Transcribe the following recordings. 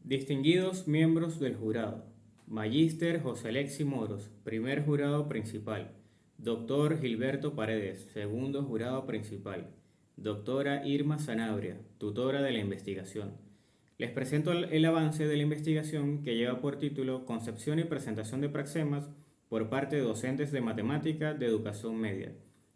Distinguidos miembros del jurado. Magíster José Alexi Moros, primer jurado principal. Doctor Gilberto Paredes, segundo jurado principal. Doctora Irma Sanabria, tutora de la investigación. Les presento el avance de la investigación que lleva por título Concepción y presentación de praxemas por parte de docentes de matemática de educación media.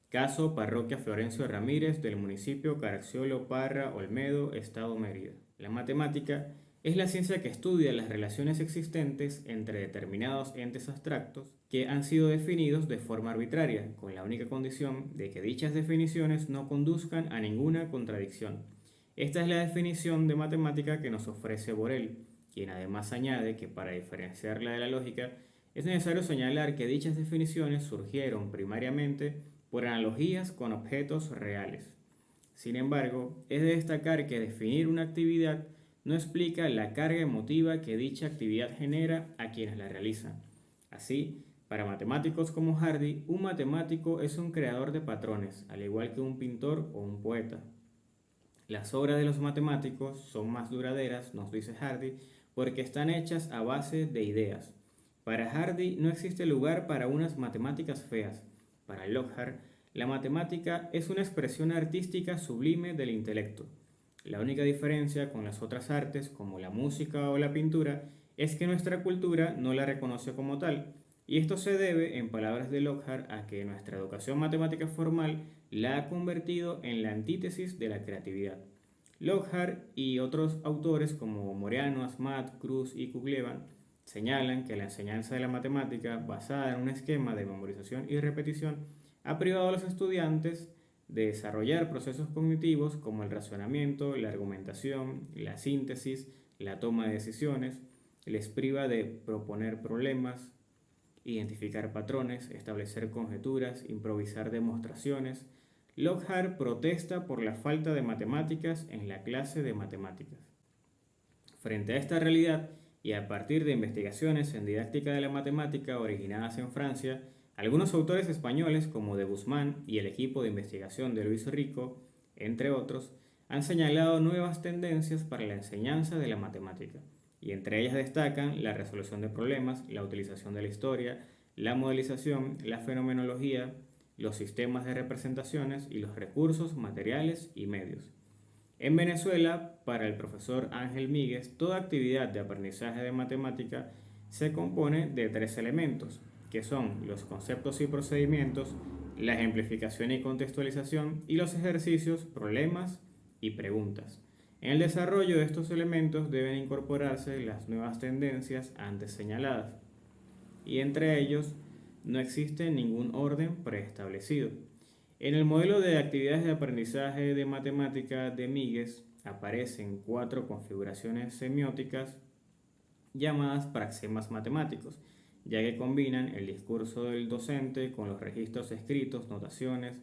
Caso Parroquia Florencio Ramírez del municipio Caracciolo Parra Olmedo, Estado Mérida. La matemática es la ciencia que estudia las relaciones existentes entre determinados entes abstractos que han sido definidos de forma arbitraria, con la única condición de que dichas definiciones no conduzcan a ninguna contradicción. Esta es la definición de matemática que nos ofrece Borel, quien además añade que para diferenciarla de la lógica es necesario señalar que dichas definiciones surgieron primariamente por analogías con objetos reales. Sin embargo, es de destacar que definir una actividad no explica la carga emotiva que dicha actividad genera a quienes la realizan. Así, para matemáticos como Hardy, un matemático es un creador de patrones, al igual que un pintor o un poeta. Las obras de los matemáticos son más duraderas, nos dice Hardy, porque están hechas a base de ideas. Para Hardy no existe lugar para unas matemáticas feas. Para Lockhart, la matemática es una expresión artística sublime del intelecto. La única diferencia con las otras artes, como la música o la pintura, es que nuestra cultura no la reconoce como tal, y esto se debe, en palabras de Lockhart, a que nuestra educación matemática formal la ha convertido en la antítesis de la creatividad. Lockhart y otros autores como Moreano, Asmat, Cruz y Kuglevan señalan que la enseñanza de la matemática, basada en un esquema de memorización y repetición, ha privado a los estudiantes de desarrollar procesos cognitivos como el razonamiento, la argumentación, la síntesis, la toma de decisiones, les priva de proponer problemas, identificar patrones, establecer conjeturas, improvisar demostraciones. Lockhart protesta por la falta de matemáticas en la clase de matemáticas. Frente a esta realidad, y a partir de investigaciones en didáctica de la matemática originadas en Francia, algunos autores españoles como de Guzmán y el equipo de investigación de Luis Rico, entre otros, han señalado nuevas tendencias para la enseñanza de la matemática, y entre ellas destacan la resolución de problemas, la utilización de la historia, la modelización, la fenomenología, los sistemas de representaciones y los recursos materiales y medios. En Venezuela, para el profesor Ángel Míguez, toda actividad de aprendizaje de matemática se compone de tres elementos, que son los conceptos y procedimientos, la ejemplificación y contextualización y los ejercicios, problemas y preguntas. En el desarrollo de estos elementos deben incorporarse las nuevas tendencias antes señaladas, y entre ellos no existe ningún orden preestablecido. En el modelo de actividades de aprendizaje de matemática de Míguez aparecen cuatro configuraciones semióticas llamadas praxemas matemáticos, ya que combinan el discurso del docente con los registros escritos, notaciones,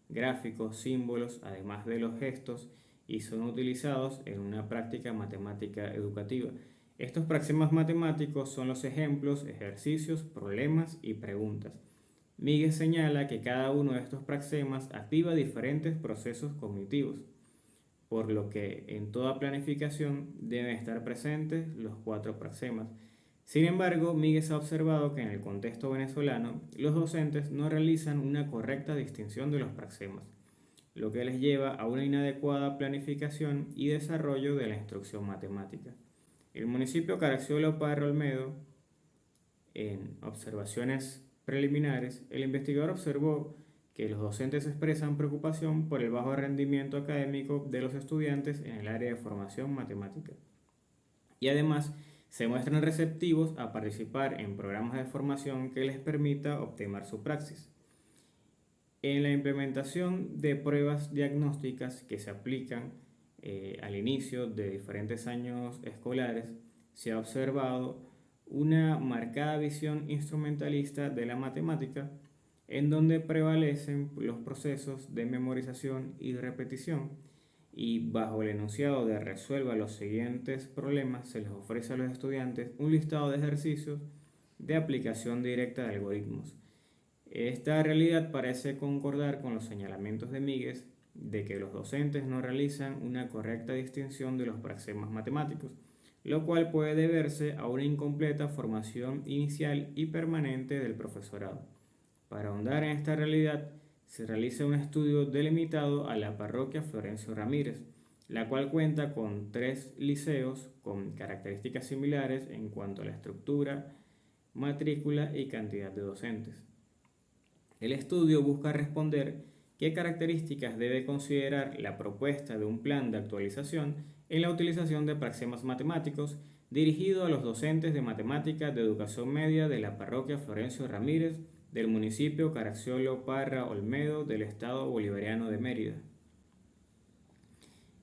gráficos, símbolos, además de los gestos, y son utilizados en una práctica matemática educativa. Estos praxemas matemáticos son los ejemplos, ejercicios, problemas y preguntas. Míguez señala que cada uno de estos praxemas activa diferentes procesos cognitivos, por lo que en toda planificación deben estar presentes los cuatro praxemas. Sin embargo, Míguez ha observado que en el contexto venezolano los docentes no realizan una correcta distinción de los praxemas, lo que les lleva a una inadecuada planificación y desarrollo de la instrucción matemática. El municipio Caracciolo Parra Olmedo, en observaciones preliminares, el investigador observó que los docentes expresan preocupación por el bajo rendimiento académico de los estudiantes en el área de formación matemática. Y además se muestran receptivos a participar en programas de formación que les permita optimizar su praxis. En la implementación de pruebas diagnósticas que se aplican al inicio de diferentes años escolares, se ha observado una marcada visión instrumentalista de la matemática, en donde prevalecen los procesos de memorización y repetición, y bajo el enunciado de resuelva los siguientes problemas se les ofrece a los estudiantes un listado de ejercicios de aplicación directa de algoritmos. Esta realidad parece concordar con los señalamientos de Míguez de que los docentes no realizan una correcta distinción de los praxemas matemáticos, lo cual puede deberse a una incompleta formación inicial y permanente del profesorado. Para ahondar en esta realidad, se realiza un estudio delimitado a la parroquia Florencio Ramírez, la cual cuenta con 3 liceos con características similares en cuanto a la estructura, matrícula y cantidad de docentes. El estudio busca responder qué características debe considerar la propuesta de un plan de actualización en la utilización de praxemas matemáticos dirigido a los docentes de matemáticas de educación media de la parroquia Florencio Ramírez del municipio Caracciolo Parra Olmedo del estado bolivariano de Mérida.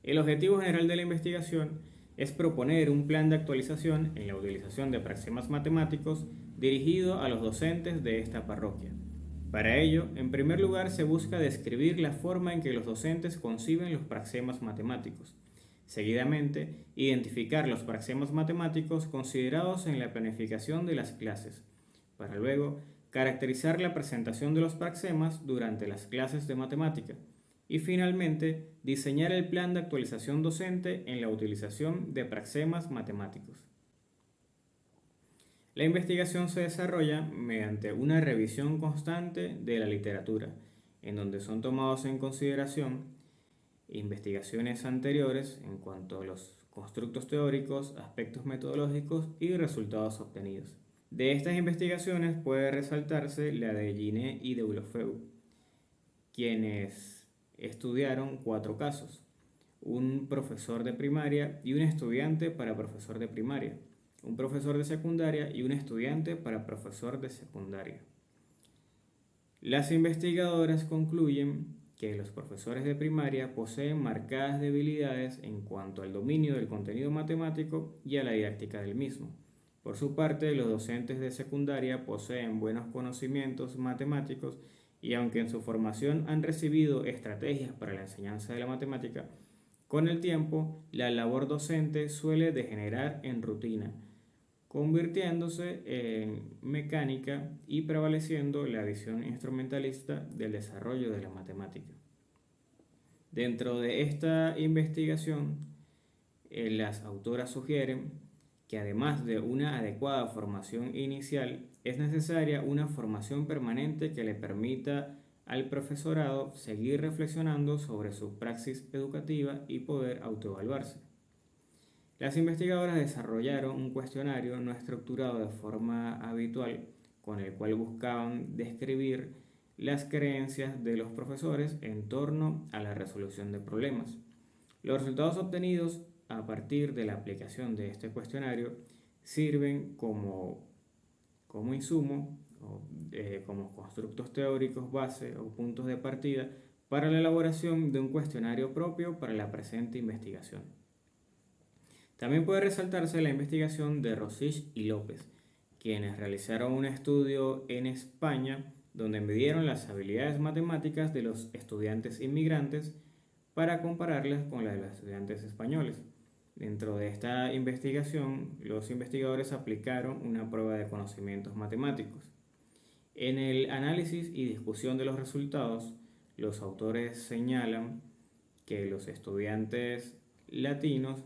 El objetivo general de la investigación es proponer un plan de actualización en la utilización de praxemas matemáticos dirigido a los docentes de esta parroquia. Para ello, en primer lugar, se busca describir la forma en que los docentes conciben los praxemas matemáticos. Seguidamente, identificar los praxemas matemáticos considerados en la planificación de las clases, para luego caracterizar la presentación de los praxemas durante las clases de matemática y finalmente diseñar el plan de actualización docente en la utilización de praxemas matemáticos. La investigación se desarrolla mediante una revisión constante de la literatura, en donde son tomados en consideración investigaciones anteriores en cuanto a los constructos teóricos, aspectos metodológicos y resultados obtenidos. De estas investigaciones puede resaltarse la de Giné y Deulofeu, quienes estudiaron 4 casos, un profesor de primaria y un estudiante para profesor de primaria, un profesor de secundaria y un estudiante para profesor de secundaria. Las investigadoras concluyen que los profesores de primaria poseen marcadas debilidades en cuanto al dominio del contenido matemático y a la didáctica del mismo. Por su parte, los docentes de secundaria poseen buenos conocimientos matemáticos y aunque en su formación han recibido estrategias para la enseñanza de la matemática, con el tiempo la labor docente suele degenerar en rutina, convirtiéndose en mecánica y prevaleciendo la visión instrumentalista del desarrollo de la matemática. Dentro de esta investigación, las autoras sugieren que además de una adecuada formación inicial, es necesaria una formación permanente que le permita al profesorado seguir reflexionando sobre su praxis educativa y poder autoevaluarse. Las investigadoras desarrollaron un cuestionario no estructurado de forma habitual, con el cual buscaban describir las creencias de los profesores en torno a la resolución de problemas. Los resultados obtenidos a partir de la aplicación de este cuestionario sirven como insumo, como constructos teóricos base o puntos de partida para la elaboración de un cuestionario propio para la presente investigación. También puede resaltarse la investigación de Rosich y López, quienes realizaron un estudio en España donde midieron las habilidades matemáticas de los estudiantes inmigrantes para compararlas con las de los estudiantes españoles. Dentro de esta investigación, los investigadores aplicaron una prueba de conocimientos matemáticos. En el análisis y discusión de los resultados, los autores señalan que los estudiantes latinos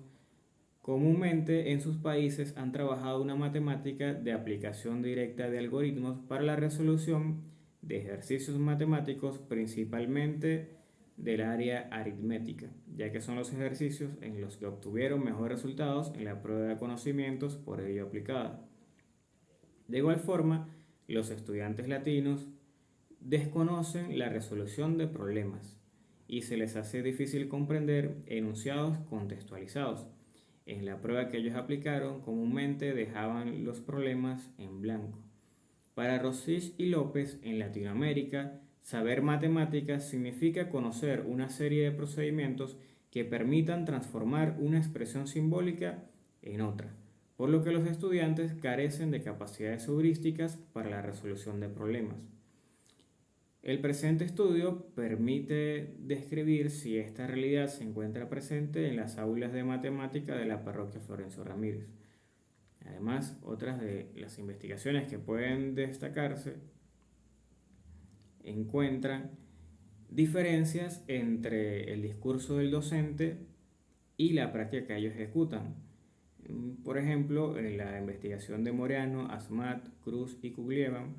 comúnmente en sus países han trabajado una matemática de aplicación directa de algoritmos para la resolución de ejercicios matemáticos, principalmente del área aritmética, ya que son los ejercicios en los que obtuvieron mejores resultados en la prueba de conocimientos por ello aplicada. De igual forma, los estudiantes latinos desconocen la resolución de problemas y se les hace difícil comprender enunciados contextualizados. En la prueba que ellos aplicaron, comúnmente dejaban los problemas en blanco. Para Rosich y López, en Latinoamérica, saber matemáticas significa conocer una serie de procedimientos que permitan transformar una expresión simbólica en otra, por lo que los estudiantes carecen de capacidades heurísticas para la resolución de problemas. El presente estudio permite describir si esta realidad se encuentra presente en las aulas de matemática de la parroquia Florencio Ramírez. Además, otras de las investigaciones que pueden destacarse encuentran diferencias entre el discurso del docente y la práctica que ellos ejecutan. Por ejemplo, en la investigación de Moreano, Asmat, Cruz y Kuglievan,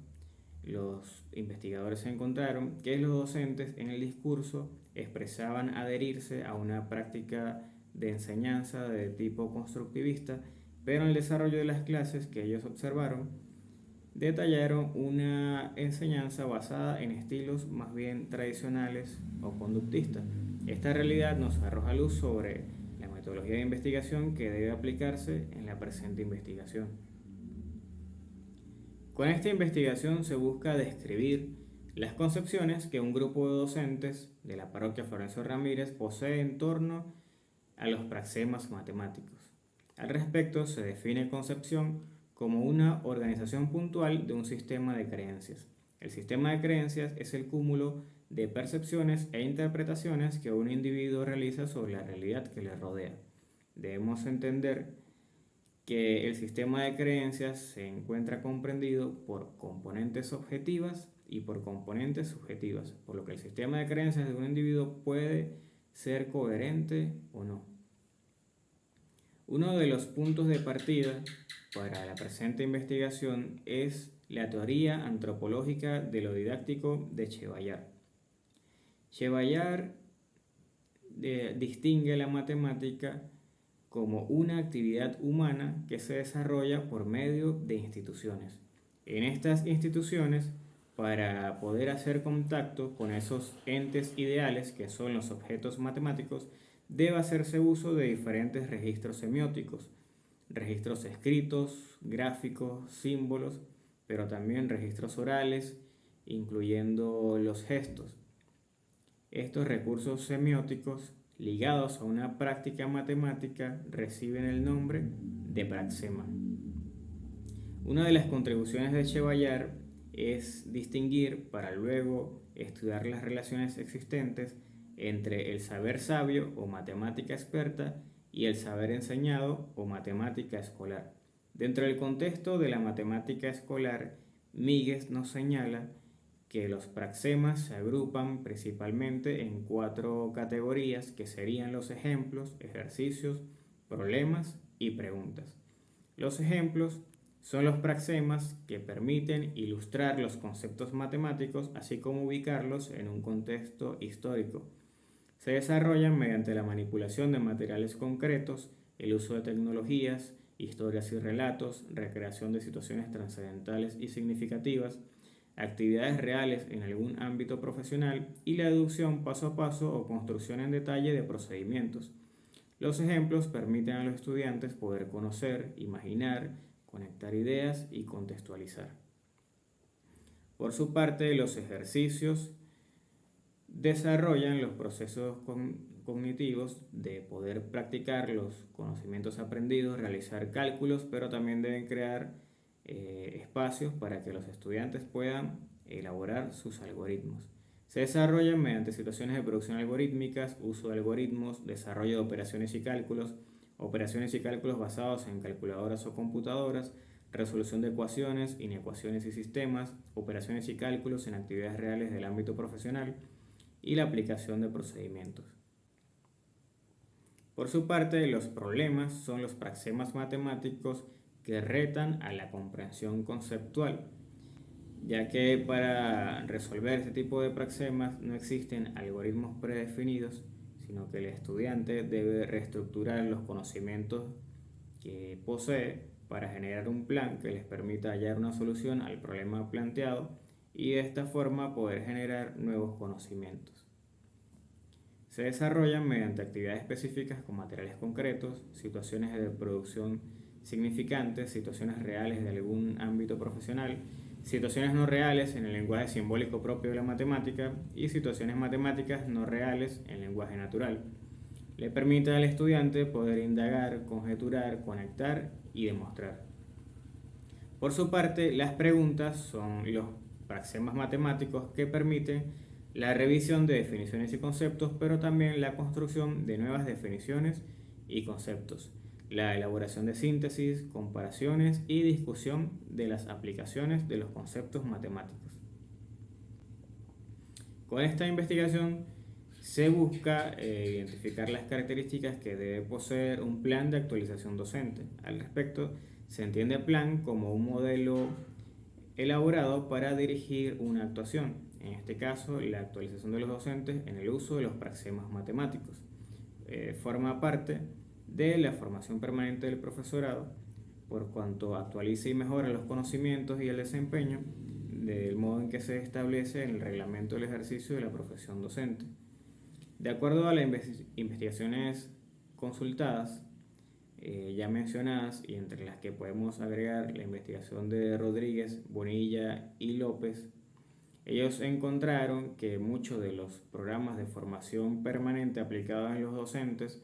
los investigadores encontraron que los docentes en el discurso expresaban adherirse a una práctica de enseñanza de tipo constructivista, pero en el desarrollo de las clases que ellos observaron, detallaron una enseñanza basada en estilos más bien tradicionales o conductistas. Esta realidad nos arroja luz sobre la metodología de investigación que debe aplicarse en la presente investigación. Con esta investigación se busca describir las concepciones que un grupo de docentes de la parroquia Florencio Ramírez posee en torno a los praxemas matemáticos. Al respecto, se define concepción como una organización puntual de un sistema de creencias. El sistema de creencias es el cúmulo de percepciones e interpretaciones que un individuo realiza sobre la realidad que le rodea. Debemos entender que el sistema de creencias se encuentra comprendido por componentes objetivas y por componentes subjetivas, por lo que el sistema de creencias de un individuo puede ser coherente o no. Uno de los puntos de partida para la presente investigación es la teoría antropológica de lo didáctico de Chevallar. Chevallar distingue la matemática como una actividad humana que se desarrolla por medio de instituciones. En estas instituciones, para poder hacer contacto con esos entes ideales que son los objetos matemáticos, debe hacerse uso de diferentes registros semióticos, registros escritos, gráficos, símbolos, pero también registros orales, incluyendo los gestos. Estos recursos semióticos ligados a una práctica matemática reciben el nombre de praxema. Una de las contribuciones de Chevallar es distinguir para luego estudiar las relaciones existentes entre el saber sabio o matemática experta y el saber enseñado o matemática escolar. Dentro del contexto de la matemática escolar, Míguez nos señala que los praxemas se agrupan principalmente en 4 categorías que serían los ejemplos, ejercicios, problemas y preguntas. Los ejemplos son los praxemas que permiten ilustrar los conceptos matemáticos así como ubicarlos en un contexto histórico. Se desarrollan mediante la manipulación de materiales concretos, el uso de tecnologías, historias y relatos, recreación de situaciones trascendentales y significativas, actividades reales en algún ámbito profesional y la deducción paso a paso o construcción en detalle de procedimientos. Los ejemplos permiten a los estudiantes poder conocer, imaginar, conectar ideas y contextualizar. Por su parte, los ejercicios desarrollan los procesos cognitivos de poder practicar los conocimientos aprendidos, realizar cálculos, pero también deben crear espacios para que los estudiantes puedan elaborar sus algoritmos. Se desarrollan mediante situaciones de producción algorítmicas, uso de algoritmos, desarrollo de operaciones y cálculos basados en calculadoras o computadoras, resolución de ecuaciones, inecuaciones y sistemas, operaciones y cálculos en actividades reales del ámbito profesional y la aplicación de procedimientos. Por su parte, los problemas son los praxemas matemáticos que retan a la comprensión conceptual, ya que para resolver este tipo de praxemas no existen algoritmos predefinidos, sino que el estudiante debe reestructurar los conocimientos que posee para generar un plan que les permita hallar una solución al problema planteado y de esta forma poder generar nuevos conocimientos. Se desarrollan mediante actividades específicas con materiales concretos, situaciones de producción significantes, situaciones reales de algún ámbito profesional, situaciones no reales en el lenguaje simbólico propio de la matemática y situaciones matemáticas no reales en lenguaje natural. Le permite al estudiante poder indagar, conjeturar, conectar y demostrar. Por su parte, las preguntas son los praxemas matemáticos que permiten la revisión de definiciones y conceptos, pero también la construcción de nuevas definiciones y conceptos, la elaboración de síntesis, comparaciones y discusión de las aplicaciones de los conceptos matemáticos. Con esta investigación Se busca identificar las características que debe poseer un plan de actualización docente. Al respecto, se entiende plan como un modelo elaborado para dirigir una actuación, en este caso la actualización de los docentes en el uso de los praxemas matemáticos. Forma parte de la formación permanente del profesorado, por cuanto actualiza y mejora los conocimientos y el desempeño del modo en que se establece en el reglamento del ejercicio de la profesión docente. De acuerdo a las investigaciones consultadas, ya mencionadas, y entre las que podemos agregar la investigación de Rodríguez, Bonilla y López, ellos encontraron que muchos de los programas de formación permanente aplicados en los docentes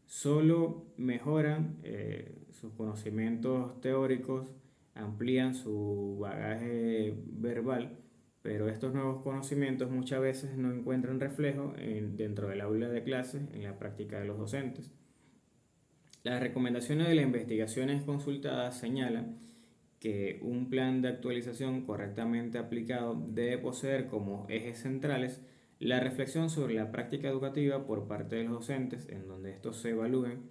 solo mejoran sus conocimientos teóricos, amplían su bagaje verbal, pero estos nuevos conocimientos muchas veces no encuentran reflejo dentro del aula de clases en la práctica de los docentes. Las recomendaciones de las investigaciones consultadas señalan que un plan de actualización correctamente aplicado debe poseer como ejes centrales la reflexión sobre la práctica educativa por parte de los docentes, en donde estos se evalúen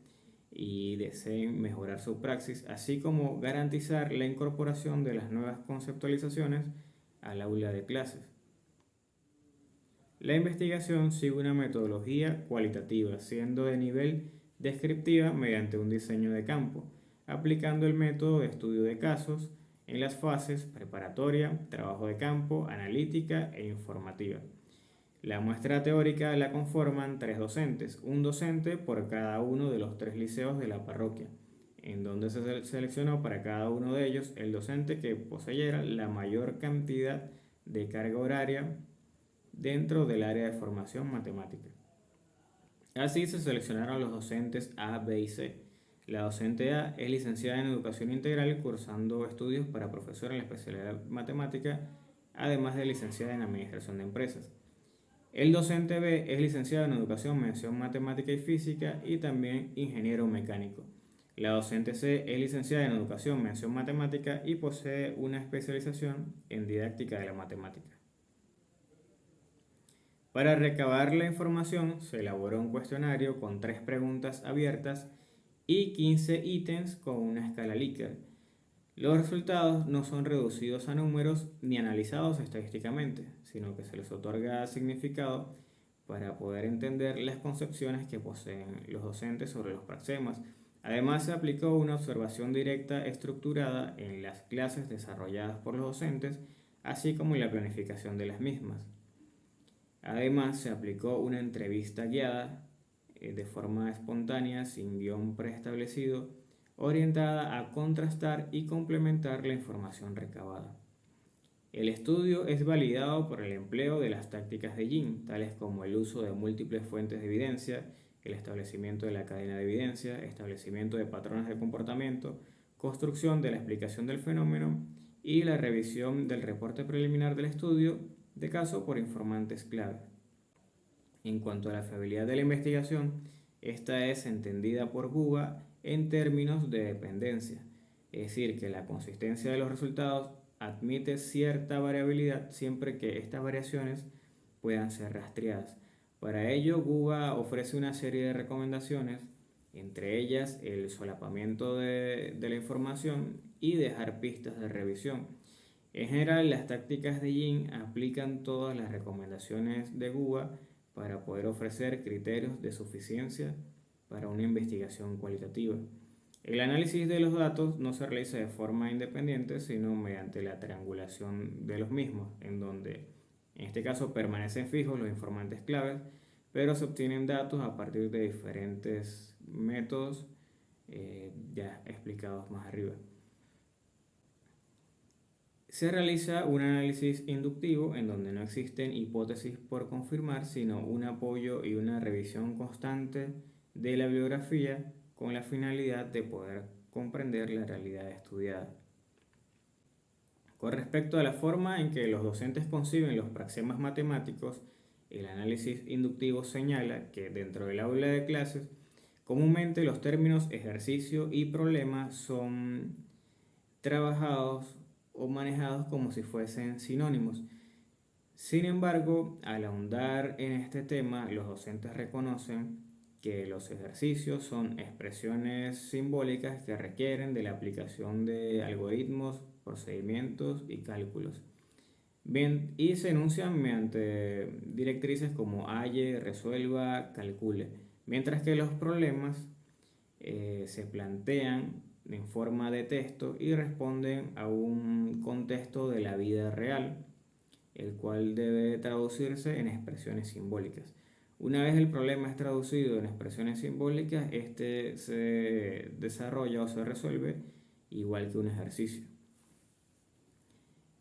y deseen mejorar su praxis, así como garantizar la incorporación de las nuevas conceptualizaciones al aula de clases. La investigación sigue una metodología cualitativa, siendo de nivel descriptiva mediante un diseño de campo, aplicando el método de estudio de casos en las fases preparatoria, trabajo de campo, analítica e informativa. La muestra teórica la conforman 3 docentes, un docente por cada uno de los 3 liceos de la parroquia, en donde se seleccionó para cada uno de ellos el docente que poseyera la mayor cantidad de carga horaria dentro del área de formación matemática. Así se seleccionaron los docentes A, B y C. La docente A es licenciada en Educación Integral cursando estudios para profesora en la especialidad matemática, además de licenciada en Administración de Empresas. El docente B es licenciado en Educación, Mención Matemática y Física y también ingeniero mecánico. La docente C es licenciada en Educación, Mención Matemática y posee una especialización en Didáctica de la Matemática. Para recabar la información se elaboró un cuestionario con 3 preguntas abiertas y 15 ítems con una escala Likert. Los resultados no son reducidos a números ni analizados estadísticamente, sino que se les otorga significado para poder entender las concepciones que poseen los docentes sobre los praxemas. Además, se aplicó una observación directa estructurada en las clases desarrolladas por los docentes, así como en la planificación de las mismas. Además, se aplicó una entrevista guiada de forma espontánea, sin guión preestablecido, orientada a contrastar y complementar la información recabada. El estudio es validado por el empleo de las tácticas de Jin, tales como el uso de múltiples fuentes de evidencia, el establecimiento de la cadena de evidencia, establecimiento de patrones de comportamiento, construcción de la explicación del fenómeno y la revisión del reporte preliminar del estudio de caso por informantes clave. En cuanto a la fiabilidad de la investigación, esta es entendida por GUBA en términos de dependencia, es decir, que la consistencia de los resultados admite cierta variabilidad siempre que estas variaciones puedan ser rastreadas. Para ello, GUBA ofrece una serie de recomendaciones, entre ellas el solapamiento de la información y dejar pistas de revisión. En general, las tácticas de Jin aplican todas las recomendaciones de GUBA para poder ofrecer criterios de suficiencia para una investigación cualitativa. El análisis de los datos no se realiza de forma independiente, sino mediante la triangulación de los mismos, en donde en este caso permanecen fijos los informantes claves, pero se obtienen datos a partir de diferentes métodos ya explicados más arriba. Se realiza un análisis inductivo en donde no existen hipótesis por confirmar, sino un apoyo y una revisión constante de la bibliografía con la finalidad de poder comprender la realidad estudiada. Con respecto a la forma en que los docentes conciben los praxemas matemáticos, el análisis inductivo señala que dentro del aula de clases, comúnmente los términos ejercicio y problema son trabajados o manejados como si fuesen sinónimos. Sin embargo, al ahondar en este tema, los docentes reconocen que los ejercicios son expresiones simbólicas que requieren de la aplicación de algoritmos, procedimientos y cálculos. Bien, y se enuncian mediante directrices como halle, resuelva, calcule, mientras que los problemas se plantean en forma de texto y responden a un contexto de la vida real, el cual debe traducirse en expresiones simbólicas. Una vez el problema es traducido en expresiones simbólicas, este se desarrolla o se resuelve igual que un ejercicio.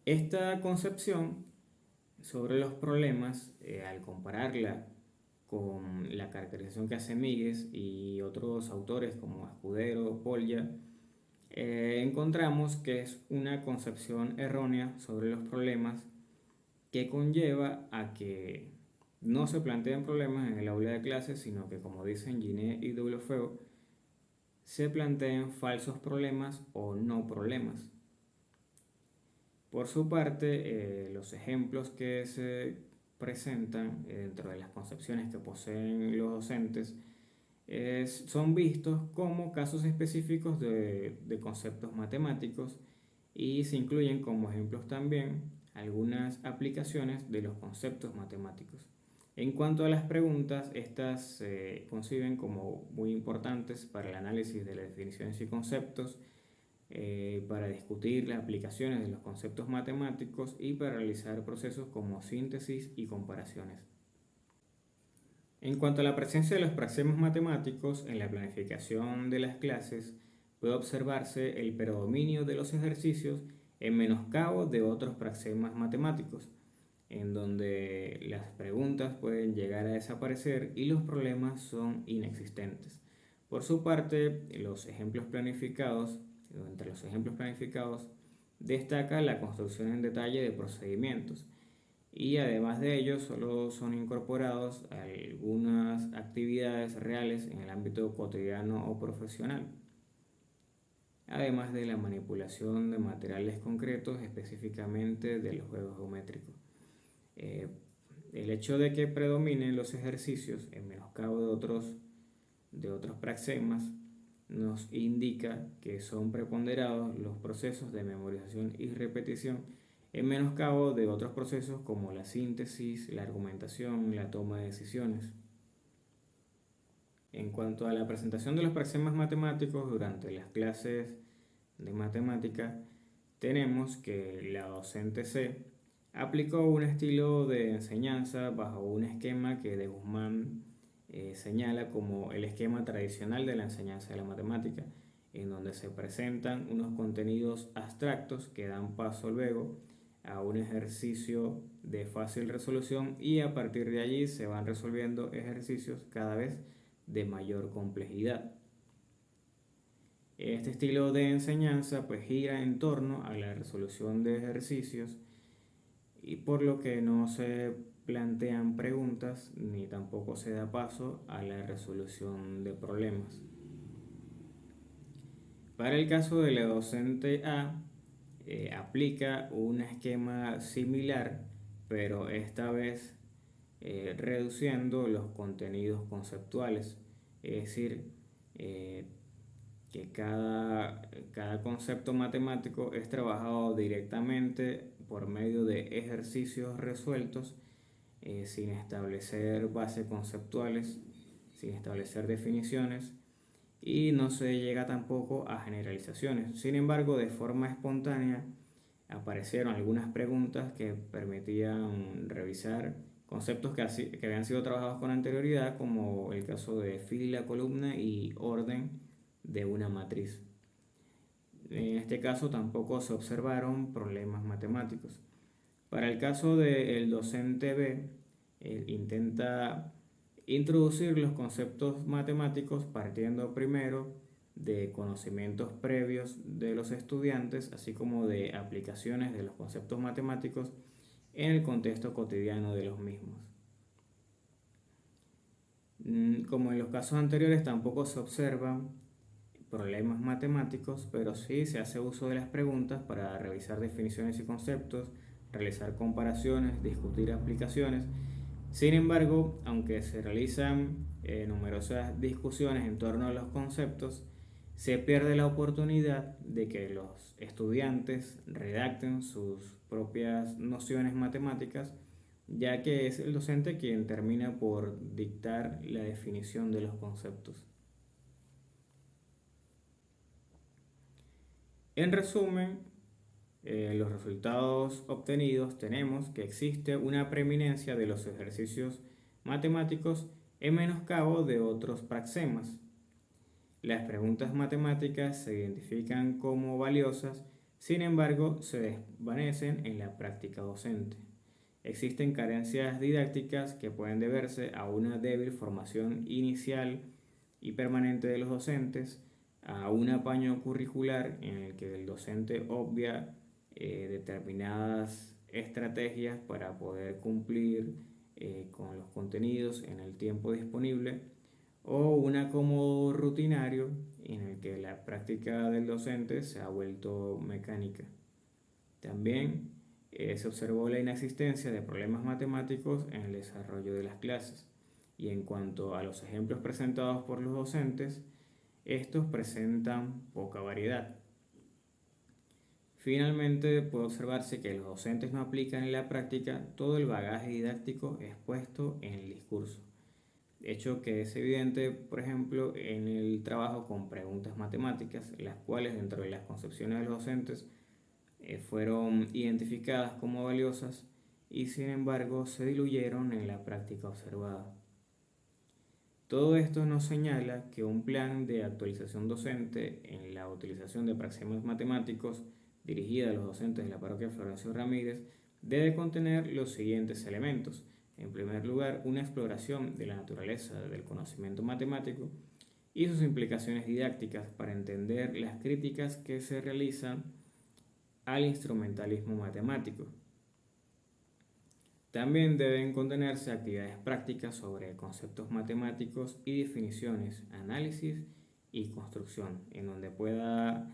Esta concepción sobre los problemas, al compararla con la caracterización que hace Míguez y otros autores como Escudero, Polya, encontramos que es una concepción errónea sobre los problemas que conlleva a que no se planteen problemas en el aula de clases, sino que, como dicen Giné y Deulofeu, se planteen falsos problemas o no problemas. Por su parte, los ejemplos que se presentan dentro de las concepciones que poseen los docentes son vistos como casos específicos de conceptos matemáticos y se incluyen como ejemplos también algunas aplicaciones de los conceptos matemáticos. En cuanto a las preguntas, estas se conciben como muy importantes para el análisis de las definiciones y conceptos, para discutir las aplicaciones de los conceptos matemáticos y para realizar procesos como síntesis y comparaciones. En cuanto a la presencia de los praxemas matemáticos en la planificación de las clases, puede observarse el predominio de los ejercicios en menoscabo de otros praxemas matemáticos, en donde las preguntas pueden llegar a desaparecer y los problemas son inexistentes. Por su parte, entre los ejemplos planificados, destaca la construcción en detalle de procedimientos y además de ello solo son incorporados algunas actividades reales en el ámbito cotidiano o profesional, además de la manipulación de materiales concretos, específicamente del juego geométrico. El hecho de que predominen los ejercicios en menoscabo de otros praxemas nos indica que son preponderados los procesos de memorización y repetición en menoscabo de otros procesos como la síntesis, la argumentación, la toma de decisiones. En cuanto a la presentación de los praxemas matemáticos durante las clases de matemática, tenemos que la docente C aplicó un estilo de enseñanza bajo un esquema que de Guzmán señala como el esquema tradicional de la enseñanza de la matemática, en donde se presentan unos contenidos abstractos que dan paso luego a un ejercicio de fácil resolución y a partir de allí se van resolviendo ejercicios cada vez de mayor complejidad. Este estilo de enseñanza pues gira en torno a la resolución de ejercicios y por lo que no se plantean preguntas ni tampoco se da paso a la resolución de problemas. Para el caso de la docente A, aplica un esquema similar, pero esta vez reduciendo los contenidos conceptuales, es decir, que cada concepto matemático es trabajado directamente por medio de ejercicios resueltos, sin establecer bases conceptuales, sin establecer definiciones y no se llega tampoco a generalizaciones. Sin embargo, de forma espontánea aparecieron algunas preguntas que permitían revisar conceptos que habían sido trabajados con anterioridad, como el caso de fila, columna y orden de una matriz. En este caso tampoco se observaron problemas matemáticos. Para el caso del docente B, intenta introducir los conceptos matemáticos partiendo primero de conocimientos previos de los estudiantes, así como de aplicaciones de los conceptos matemáticos en el contexto cotidiano de los mismos. Como en los casos anteriores, tampoco se observan problemas matemáticos, pero sí se hace uso de las preguntas para revisar definiciones y conceptos, realizar comparaciones, discutir aplicaciones. Sin embargo, aunque se realizan numerosas discusiones en torno a los conceptos, se pierde la oportunidad de que los estudiantes redacten sus propias nociones matemáticas, ya que es el docente quien termina por dictar la definición de los conceptos. En resumen, los resultados obtenidos tenemos que existe una preeminencia de los ejercicios matemáticos en menoscabo de otros praxemas. Las preguntas matemáticas se identifican como valiosas, sin embargo, se desvanecen en la práctica docente. Existen carencias didácticas que pueden deberse a una débil formación inicial y permanente de los docentes, a un apaño curricular en el que el docente obvia determinadas estrategias para poder cumplir con los contenidos en el tiempo disponible, o un acomodo rutinario en el que la práctica del docente se ha vuelto mecánica. También se observó la inexistencia de problemas matemáticos en el desarrollo de las clases. Y en cuanto a los ejemplos presentados por los docentes, estos presentan poca variedad. Finalmente, puede observarse que los docentes no aplican en la práctica todo el bagaje didáctico expuesto en el discurso. Hecho que es evidente, por ejemplo, en el trabajo con preguntas matemáticas, las cuales dentro de las concepciones de los docentes fueron identificadas como valiosas y sin embargo se diluyeron en la práctica observada. Todo esto nos señala que un plan de actualización docente en la utilización de praxemas matemáticos dirigida a los docentes de la parroquia Florencio Ramírez debe contener los siguientes elementos. En primer lugar, una exploración de la naturaleza del conocimiento matemático y sus implicaciones didácticas para entender las críticas que se realizan al instrumentalismo matemático. También deben contenerse actividades prácticas sobre conceptos matemáticos y definiciones, análisis y construcción, en donde pueda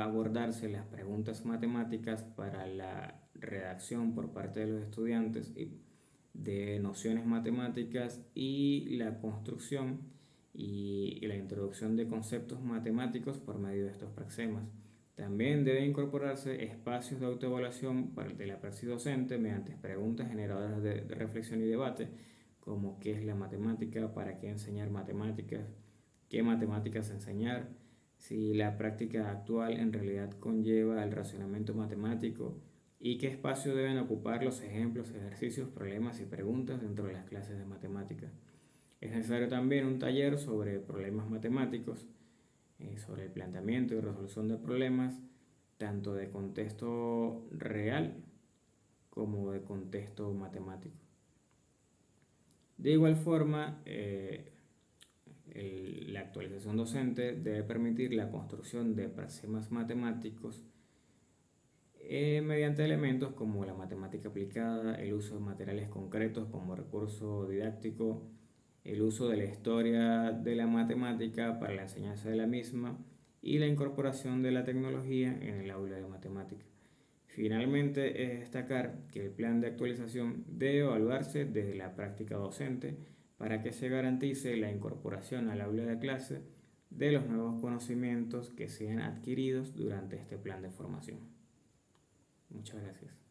abordarse las preguntas matemáticas para la redacción por parte de los estudiantes de nociones matemáticas y la construcción y la introducción de conceptos matemáticos por medio de estos praxemas. También debe incorporarse espacios de autoevaluación de la praxis docente mediante preguntas generadoras de reflexión y debate, como qué es la matemática, para qué enseñar matemáticas, qué matemáticas enseñar, si la práctica actual en realidad conlleva el razonamiento matemático y qué espacio deben ocupar los ejemplos, ejercicios, problemas y preguntas dentro de las clases de matemática. Es necesario también un taller sobre problemas matemáticos, sobre el planteamiento y resolución de problemas, tanto de contexto real como de contexto matemático. De igual forma, la actualización docente debe permitir la construcción de praxemas matemáticos mediante elementos como la matemática aplicada, el uso de materiales concretos como recurso didáctico, el uso de la historia de la matemática para la enseñanza de la misma y la incorporación de la tecnología en el aula de matemática. Finalmente, es destacar que el plan de actualización debe evaluarse desde la práctica docente para que se garantice la incorporación al aula de clase de los nuevos conocimientos que sean adquiridos durante este plan de formación. Muchas gracias.